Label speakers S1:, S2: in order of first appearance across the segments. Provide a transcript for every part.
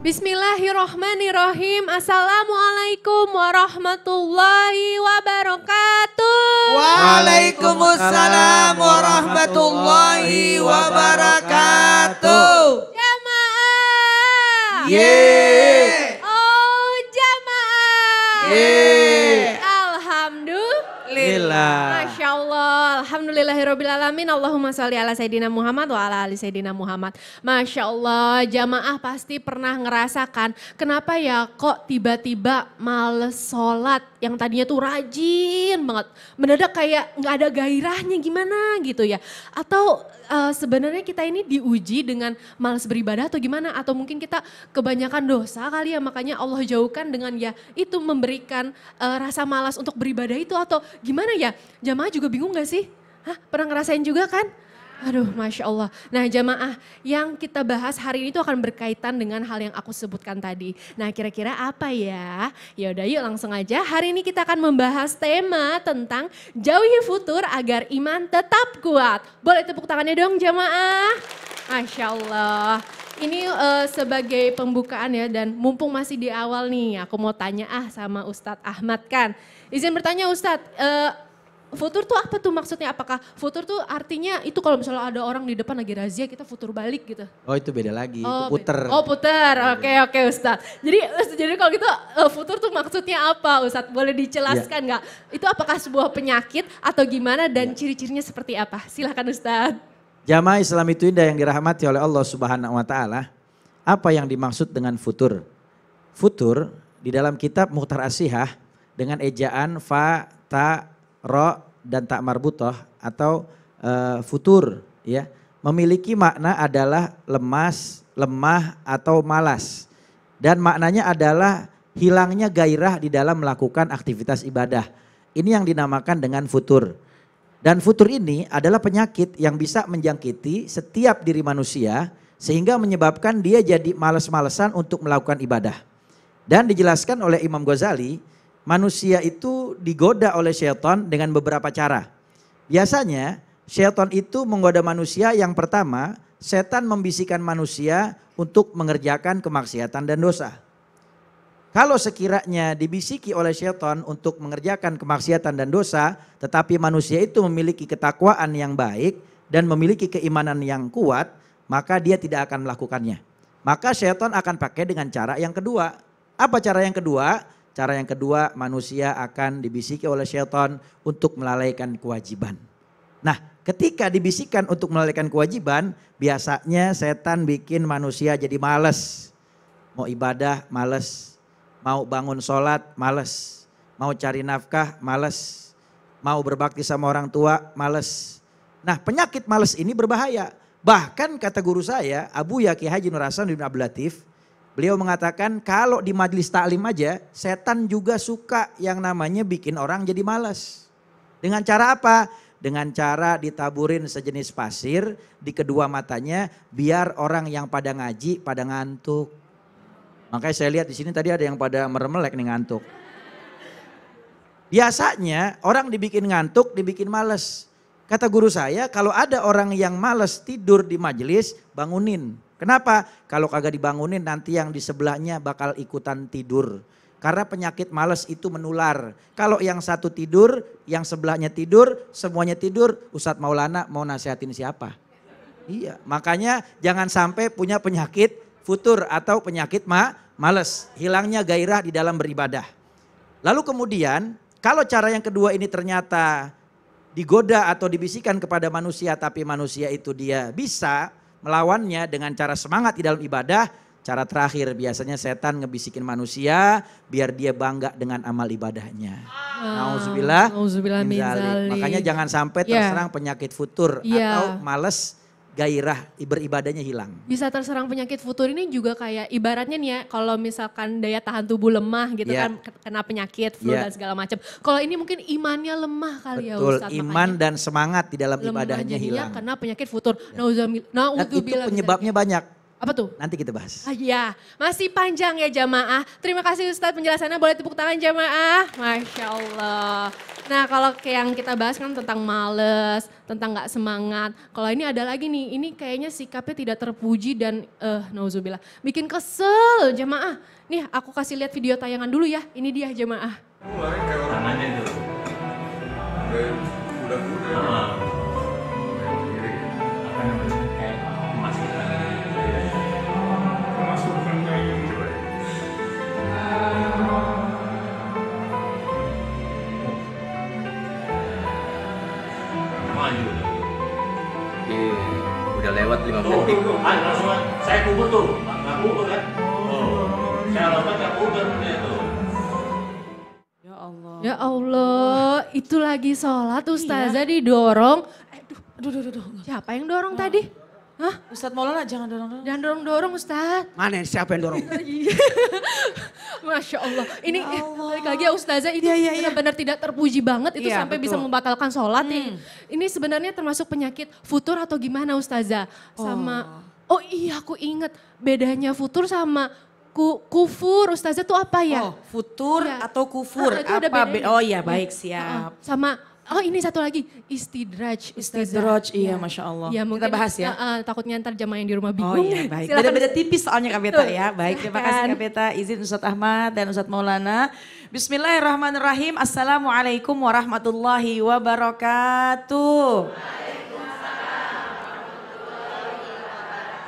S1: Bismillahirrohmanirrohim. Assalamualaikum warahmatullahi wabarakatuh.
S2: Waalaikumsalam warahmatullahi wabarakatuh.
S1: Jamaah.
S2: Yeay.
S1: Oh jamaah.
S2: Yeay.
S1: Alhamdulillah. Masya Allah. Alhamdulillahirrabbilalamin. Allahumma sholli ala Sayyidina Muhammad wa ala ali Sayyidina Muhammad. Masya Allah, jamaah pasti pernah ngerasakan kenapa ya kok tiba-tiba males sholat yang tadinya tuh rajin banget. Mendadak kayak gak ada gairahnya gimana gitu ya. Atau sebenarnya kita ini diuji dengan males beribadah atau gimana. Atau mungkin kita kebanyakan dosa kali ya, makanya Allah jauhkan dengan ya itu memberikan rasa malas untuk beribadah itu. Atau gimana ya, jamaah juga bingung gak sih? Hah, pernah ngerasain juga kan? Aduh Masya Allah. Nah jamaah yang kita bahas hari ini tuh akan berkaitan dengan hal yang aku sebutkan tadi. Nah kira-kira apa ya? Yaudah yuk langsung aja. Hari ini kita akan membahas tema tentang jauhi futur agar iman tetap kuat. Boleh tepuk tangannya dong jamaah. Masya Allah. Ini sebagai pembukaan ya, dan mumpung masih di awal nih aku mau tanya sama Ustadz Ahmad kan. Izin bertanya Ustadz, futur tuh apa tuh maksudnya? Apakah futur tuh artinya itu kalau misalnya ada orang di depan lagi razia kita futur balik gitu?
S2: Oh itu beda lagi, itu puter.
S1: Oh puter, oke Ustadz. Jadi kalau gitu futur tuh maksudnya apa Ustadz? Boleh dijelaskan nggak? Itu apakah sebuah penyakit atau gimana dan ciri-cirinya seperti apa? Silahkan Ustadz.
S2: Jamaah Islam itu indah yang dirahmati oleh Allah Subhanahu wa Ta'ala. Apa yang dimaksud dengan futur? Futur di dalam kitab Mukhtar As-Sihah dengan ejaan fa, ta, ro, dan tak marbutoh atau futur ya, memiliki makna adalah lemas, lemah atau malas. Dan maknanya adalah hilangnya gairah di dalam melakukan aktivitas ibadah. Ini yang dinamakan dengan futur. Dan futur ini adalah penyakit yang bisa menjangkiti setiap diri manusia sehingga menyebabkan dia jadi malas-malesan untuk melakukan ibadah. Dan dijelaskan oleh Imam Ghazali, manusia itu digoda oleh syaitan dengan beberapa cara. Biasanya syaitan itu menggoda manusia, yang pertama setan membisikkan manusia untuk mengerjakan kemaksiatan dan dosa. Kalau sekiranya dibisiki oleh syaitan untuk mengerjakan kemaksiatan dan dosa, tetapi manusia itu memiliki ketakwaan yang baik dan memiliki keimanan yang kuat, maka dia tidak akan melakukannya. Maka syaitan akan pakai dengan cara yang kedua. Apa cara yang kedua? Cara yang kedua, manusia akan dibisiki oleh syaitan untuk melalaikan kewajiban. Nah, ketika dibisikkan untuk melalaikan kewajiban, biasanya setan bikin manusia jadi malas. Mau ibadah, malas. Mau bangun sholat, malas. Mau cari nafkah, malas. Mau berbakti sama orang tua, malas. Nah, penyakit malas ini berbahaya. Bahkan kata guru saya, Abu Yaki Haji Nur Hasan bin Abdul Latif, beliau mengatakan kalau di majelis taklim aja, setan juga suka yang namanya bikin orang jadi malas. Dengan cara apa? Dengan cara ditaburin sejenis pasir di kedua matanya biar orang yang pada ngaji pada ngantuk. Makanya saya lihat di sini tadi ada yang pada meremelek nih ngantuk. Biasanya orang dibikin ngantuk, dibikin malas. Kata guru saya, kalau ada orang yang malas tidur di majelis, bangunin. Kenapa? Kalau kagak dibangunin nanti yang di sebelahnya bakal ikutan tidur. Karena penyakit malas itu menular. Kalau yang satu tidur, yang sebelahnya tidur, semuanya tidur, Ustadz Maulana mau nasihatin siapa? Iya, makanya jangan sampai punya penyakit futur atau penyakit malas. Hilangnya gairah di dalam beribadah. Lalu kemudian kalau cara yang kedua ini ternyata digoda atau dibisikkan kepada manusia, tapi manusia itu dia bisa melawannya dengan cara semangat di dalam ibadah. Cara terakhir biasanya setan ngebisikin manusia biar dia bangga dengan amal ibadahnya. Nauzubillah min dzalik. Makanya jangan sampai terserang penyakit futur atau malas, gairah beribadahnya hilang.
S1: Bisa terserang penyakit futur ini juga kayak ibaratnya nih ya, kalau misalkan daya tahan tubuh lemah gitu kan, kena penyakit flu dan segala macam. Kalau ini mungkin imannya lemah kali ya Ustadz.
S2: Betul, iman dan semangat di dalam ibadahnya hilang.
S1: Karena penyakit futur.
S2: Dan itu penyebabnya banyak.
S1: Apa tuh?
S2: Nanti kita bahas.
S1: Ah, iya, masih panjang ya jamaah. Terima kasih Ustadz penjelasannya, boleh tepuk tangan jamaah. Masya Allah. Nah kalau kayak yang kita bahas kan tentang males, tentang gak semangat. Kalau ini ada lagi nih, ini kayaknya sikapnya tidak terpuji dan nauzubillah. Bikin kesel jamaah. Nih aku kasih lihat video tayangan dulu ya, ini dia jamaah.
S3: Kemarin kayak orang tangannya itu. Kayak kuda-kuda. Udah lewat 5 menit.
S4: Langsung saya kubur tuh, nggak kubur kan? Saya lompat nggak kubur itu.
S5: Ya Allah.
S1: Ya Allah, itu lagi sholat Ustazah didorong.
S5: Aduh.
S1: Siapa yang dorong tadi? Hah?
S5: Ustadz Maulana jangan dorong-dorong.
S1: Jangan dorong-dorong Ustadz.
S2: Mana siapa yang dorong?
S1: Masya Allah. Ini
S5: Ya Allah.
S1: balik lagi ya Ustazah, ini
S5: Iya.
S1: benar-benar tidak terpuji banget itu
S5: Iya,
S1: sampai
S5: betul.
S1: bisa membatalkan sholat ya. Ini sebenarnya termasuk penyakit futur atau gimana Ustazah? Sama, oh iya aku inget bedanya futur sama kufur Ustazah tuh apa ya?
S5: Oh, futur
S1: Iya.
S5: atau kufur?
S1: Itu ada
S5: Apa?
S1: bedanya.
S5: Oh iya, baik, siap.
S1: Sama, oh ini satu lagi, istidraj Ustazah.
S5: Istidraj, iya, Masya Allah.
S1: Ya,
S5: Kita bahas ya.
S1: Takutnya ntar jamaah yang di rumah bingung.
S5: Oh iya, baik.
S1: Silakan.
S5: Beda-beda tipis soalnya Kak Beta
S1: Betul.
S5: ya. Baik, terima kasih
S1: Silakan.
S5: Kak Beta. Izin Ustadz Ahmad dan Ustadz Maulana. Bismillahirrahmanirrahim. Assalamualaikum warahmatullahi wabarakatuh.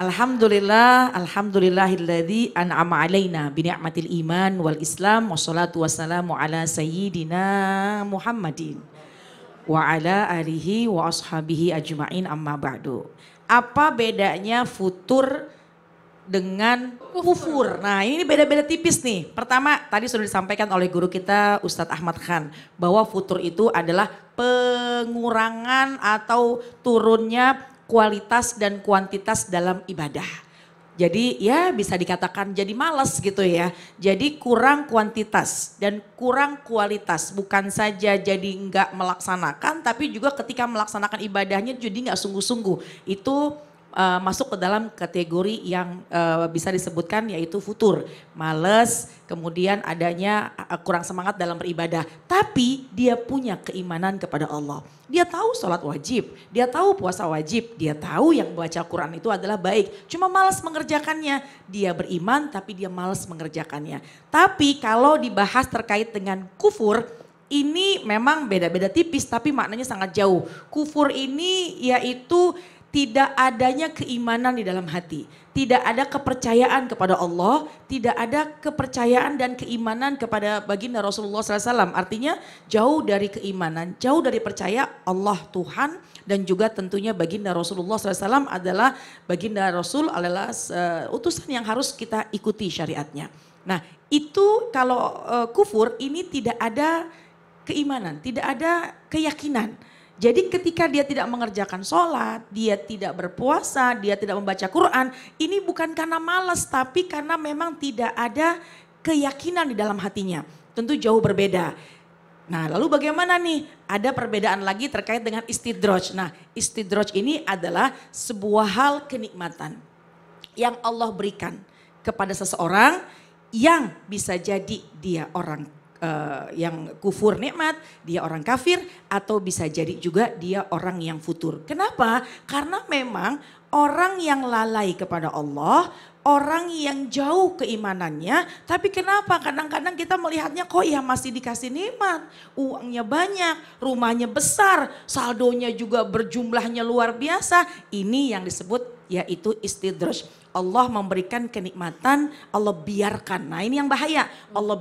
S5: Alhamdulillahilladzi an'ama alaina bini'matil iman wal islam wassalatu wassalamu ala sayyidina Muhammadin wa ala alihi wa ashabihi ajma'in amma ba'du. Apa bedanya futur dengan kufur? Nah ini beda-beda tipis nih. Pertama tadi sudah disampaikan oleh guru kita Ustadz Ahmad Khan bahwa futur itu adalah pengurangan atau turunnya kualitas dan kuantitas dalam ibadah. Jadi ya bisa dikatakan jadi malas gitu ya. Jadi kurang kuantitas dan kurang kualitas. Bukan saja jadi enggak melaksanakan tapi juga ketika melaksanakan ibadahnya jadi enggak sungguh-sungguh. Itu masuk ke dalam kategori yang bisa disebutkan yaitu futur. Males, kemudian adanya kurang semangat dalam beribadah. Tapi dia punya keimanan kepada Allah. Dia tahu sholat wajib, dia tahu puasa wajib, dia tahu yang baca Quran itu adalah baik. Cuma malas mengerjakannya. Dia beriman tapi dia malas mengerjakannya. Tapi kalau dibahas terkait dengan kufur, ini memang beda-beda tipis tapi maknanya sangat jauh. Kufur ini yaitu tidak adanya keimanan di dalam hati. Tidak ada kepercayaan kepada Allah. Tidak ada kepercayaan dan keimanan kepada baginda Rasulullah SAW. Artinya jauh dari keimanan, jauh dari percaya Allah Tuhan. Dan juga tentunya baginda Rasulullah SAW adalah baginda Rasul adalah utusan yang harus kita ikuti syariatnya. Nah itu kalau kufur ini tidak ada keimanan, tidak ada keyakinan. Jadi ketika dia tidak mengerjakan sholat, dia tidak berpuasa, dia tidak membaca Quran, ini bukan karena malas tapi karena memang tidak ada keyakinan di dalam hatinya. Tentu jauh berbeda. Nah lalu bagaimana nih? Ada perbedaan lagi terkait dengan istidraj. Nah istidraj ini adalah sebuah hal kenikmatan yang Allah berikan kepada seseorang yang bisa jadi dia orang yang kufur nikmat, dia orang kafir atau bisa jadi juga dia orang yang futur. Kenapa? Karena memang orang yang lalai kepada Allah, orang yang jauh keimanannya, tapi kenapa kadang-kadang kita melihatnya kok ya masih dikasih nikmat, uangnya banyak, rumahnya besar, saldonya juga berjumlahnya luar biasa. Ini yang disebut yaitu istidraj. Allah memberikan kenikmatan, Allah biarkan. Nah ini yang bahaya, Allah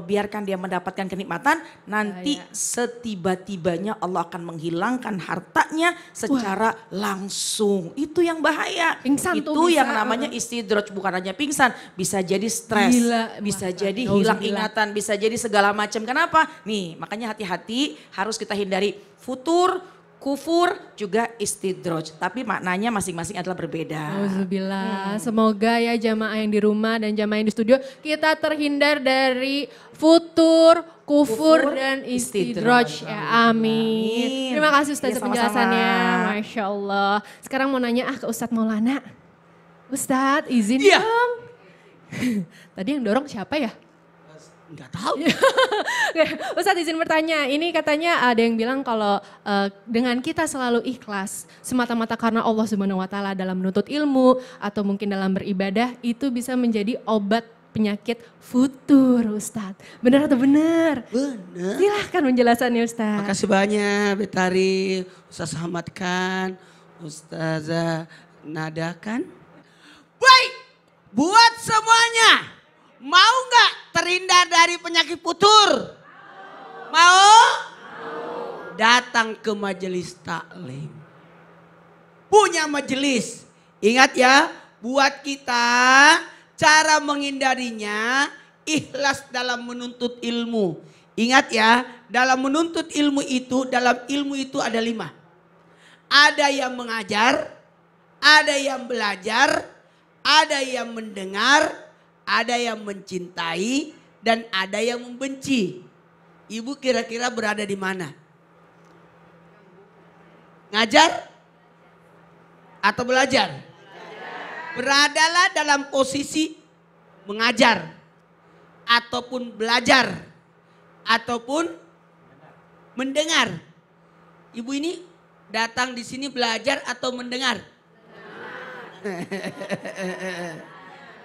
S5: biarkan dia mendapatkan kenikmatan, nanti setiba-tibanya Allah akan menghilangkan hartanya secara langsung. Itu yang bahaya.
S1: Pingsan
S5: itu
S1: tuh bisa.
S5: yang namanya istidraj, bukan hanya pingsan, bisa jadi stres,
S1: Gila,
S5: bisa
S1: masa.
S5: jadi
S1: Nauzubillah.
S5: hilang ingatan, bisa jadi segala macam. Kenapa? Nih makanya hati-hati harus kita hindari futur, kufur juga istidraj, tapi maknanya masing-masing adalah berbeda.
S1: Alhamdulillah, semoga ya jamaah yang di rumah dan jamaah yang di studio kita terhindar dari futur, kufur dan istidraj. Ya, amin.
S5: Amin.
S1: Terima kasih Ustazah
S5: Iya, sama-sama.
S1: penjelasannya, Masya Allah. Sekarang mau nanya ke Ustadz Maulana. Ustadz izin
S6: Iya.
S1: dong. Tadi yang dorong siapa ya?
S6: Enggak tahu.
S1: Oke, Ustadz izin bertanya, ini katanya ada yang bilang kalau dengan kita selalu ikhlas semata-mata karena Allah Subhanahu wa taala dalam menuntut ilmu atau mungkin dalam beribadah itu bisa menjadi obat penyakit futur Ustadz. Benar atau benar?
S6: Bener.
S1: Silahkan penjelasannya Ustadz.
S6: Makasih banyak Betari, Ustaz Ahmad Khan, Ustazah Nada Khan. Baik, buat semuanya. Mau nggak terhindar dari penyakit futur? Mau? Datang ke majelis taklim. Punya majelis. Ingat ya, buat kita cara menghindarinya ikhlas dalam menuntut ilmu. Ingat ya, dalam menuntut ilmu itu, dalam ilmu itu ada 5. Ada yang mengajar, ada yang belajar, ada yang mendengar, ada yang mencintai, dan ada yang membenci. Ibu kira-kira berada di mana? Ngajar? Atau belajar? Beradalah dalam posisi mengajar. Ataupun belajar. Ataupun mendengar. Ibu ini datang di sini belajar atau mendengar?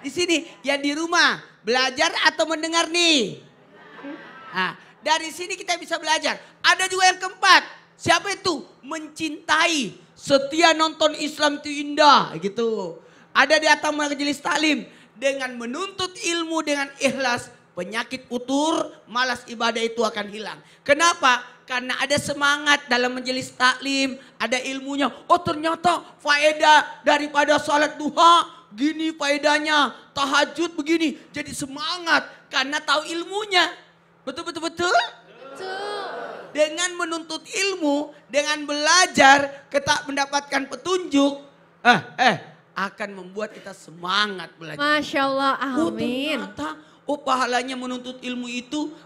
S6: Di sini, yang di rumah belajar atau mendengar nih? Nah, dari sini kita bisa belajar. Ada juga yang keempat. Siapa itu? Mencintai. Setia nonton Islam itu indah gitu. Ada di atas majelis taklim dengan menuntut ilmu dengan ikhlas, penyakit futur, malas ibadah itu akan hilang. Kenapa? Karena ada semangat dalam majelis taklim, ada ilmunya. Oh ternyata faedah daripada salat duha gini faedahnya, tahajud begini. Jadi semangat karena tahu ilmunya. Betul.
S1: Betul.
S6: Dengan menuntut ilmu, dengan belajar, kita mendapatkan petunjuk. Akan membuat kita semangat belajar.
S1: Masya Allah,
S6: Oh
S1: amin.
S6: ternyata, pahalanya menuntut ilmu itu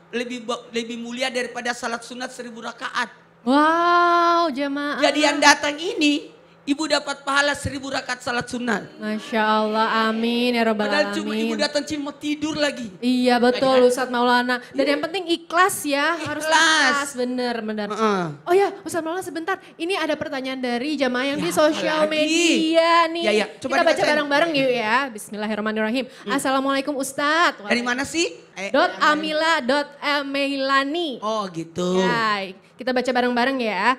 S6: lebih mulia daripada salat sunat 1000 rakaat.
S1: Wow, jamaah.
S6: Jadi yang datang ini, ibu dapat pahala 1000 rakaat salat sunat.
S1: Masya Allah, amin ya robbal
S6: Padahal cuma ibu
S1: alamin.
S6: datang cuma tidur lagi.
S1: Iya betul Ustadz Maulana. Dan yang penting ikhlas ya, harus
S6: Ikhlas.
S1: ikhlas. Bener.
S6: Heeh.
S1: Oh ya Ustadz Maulana sebentar, ini ada pertanyaan dari jamaah yang
S6: Ya,
S1: di sosial
S6: apalagi?
S1: media nih.
S6: Ya, coba
S1: Kita baca
S6: dibacain.
S1: bareng-bareng yuk ya. Bismillahirrahmanirrahim. Assalamualaikum Ustadz.
S6: Dari mana sih?
S1: .amila.emeilani.
S6: Oh gitu.
S1: Ya, kita baca bareng-bareng ya.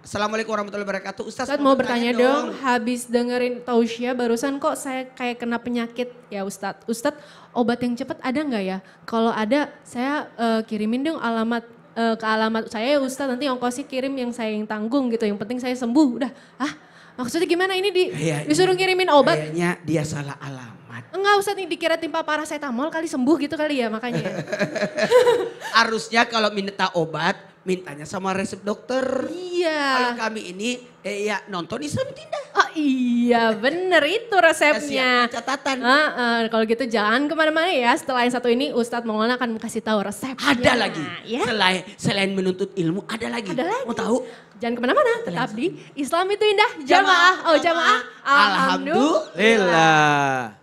S6: Assalamualaikum warahmatullahi wabarakatuh.
S1: Ustadz mau bertanya dong, habis dengerin tausiah barusan kok saya kayak kena penyakit ya Ustadz. Ustadz obat yang cepat ada nggak ya? Kalau ada saya kirimin dong alamat ke alamat saya ya Ustadz, nanti ongkosnya kirim yang saya yang tanggung gitu. Yang penting saya sembuh udah. Maksudnya gimana ini disuruh kirimin obat?
S6: Kayaknya dia salah alamat.
S1: Enggak Ustadz, ini dikira timpa paracetamol kali sembuh gitu kali ya makanya ya.
S6: Harusnya kalau minta obat, mintanya sama resep dokter.
S1: Iya.
S6: Kalau kami ini nonton Islam Tindak.
S1: Oh iya bener itu resepnya.
S6: Siap, catatan.
S1: Kalau gitu jangan kemana-mana ya. Setelah yang satu ini Ustadz Maulana akan kasih tahu resepnya.
S6: Ada lagi.
S1: Ya.
S6: Selain menuntut ilmu ada lagi.
S1: Ada lagi.
S6: Mau tahu?
S1: Jangan kemana-mana, tetap di Islam itu indah. Jamaah. Oh jamaah.
S6: Alhamdulillah.
S2: Lillah.